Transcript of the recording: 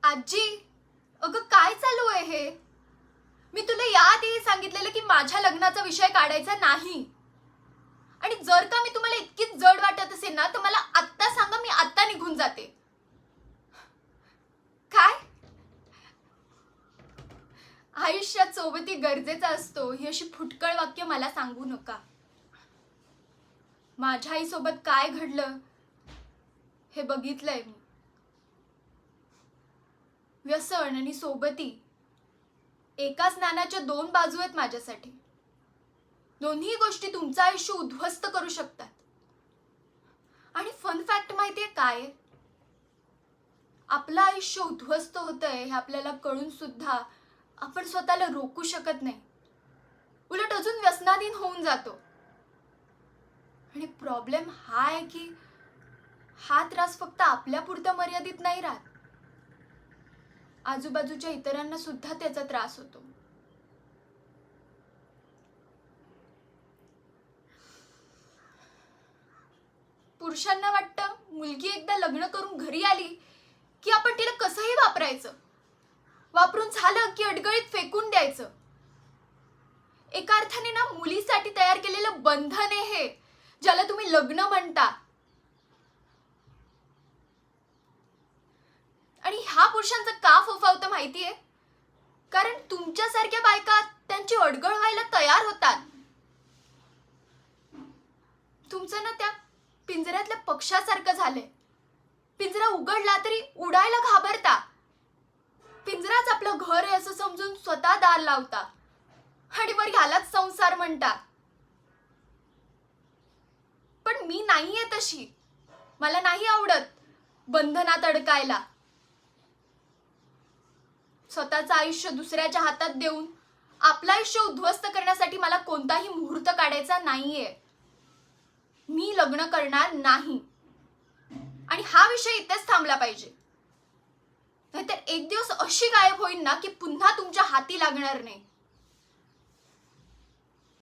आजी, अगं काय चालू आहे हे? मी तुला याआधी सांगितलेलं की माझ्या लग्नाचा विषय काढायचा नाही. आणि जर का मी तुम्हाला इतकीच जड वाटत असेल ना, तर मला आत्ता सांगा, मी आत्ता निघून जाते. काय? आयुष्यात सोबती गरजेचा असतो ही अशी फुटकळ वाक्य मला सांगू नका. माझ्या आईसोबत काय घडलं हे बघितलंय मी. व्यसन आणि सोबती एकाच नाण्याच्या दोन बाजू आहेत माझ्यासाठी. दोन्ही गोष्टी तुमचं आयुष्य उद्ध्वस्त करू शकतात. आणि फन फॅक्ट माहितीये काय? आपलं आयुष्य उद्ध्वस्त होतंय हे आपल्याला कळून सुद्धा आपण स्वतःला रोखू शकत नाही. उलट अजून व्यसनाधीन होऊन जातो. आणि प्रॉब्लेम हा आहे की हा त्रास फक्त आपल्यापुरता मर्यादित नाही राहत. आजूबाजूच्या इतरांना सुद्धा त्याचा त्रास होतो. पुरुषांना वाटतं मुलगी एकदा लग्न करून घरी आली की आपण तिला कसंही वापरायचं, वापरून झालं की अडगळीत फेकून द्यायचं. एका अर्थाने ना मुलीसाठी तयार केलेलं बंधन आहे हे, ज्याला तुम्ही लग्न म्हणता. आणि ह्या पुरुषांचं का फोफावतं माहितीये? कारण तुमच्यासारख्या बायका त्यांची अडगळ व्हायला तयार होतात. तुमचं ना त्या पिंजऱ्यातल्या पक्षासारखं झालंय. पिंजरा उघडला तरी उडायला घाबरता. पिंजराच आपलं घर आहे असं समजून स्वतः दार लावता आणि वर ह्यालाच संसार म्हणता. पण मी नाहीये तशी. मला नाही आवडत बंधनात अडकायला. स्वतःचं आयुष्य दुसऱ्याच्या हातात देऊन आपलं आयुष्य उद्ध्वस्त करण्यासाठी मला कोणताही मुहूर्त काढायचा नाहीये. मी लग्न करणार नाही. आणि हा विषय इथेच थांबला पाहिजे. नाहीतर एक दिवस अशी गायब होईल ना की पुन्हा तुमच्या हाती लागणार नाही.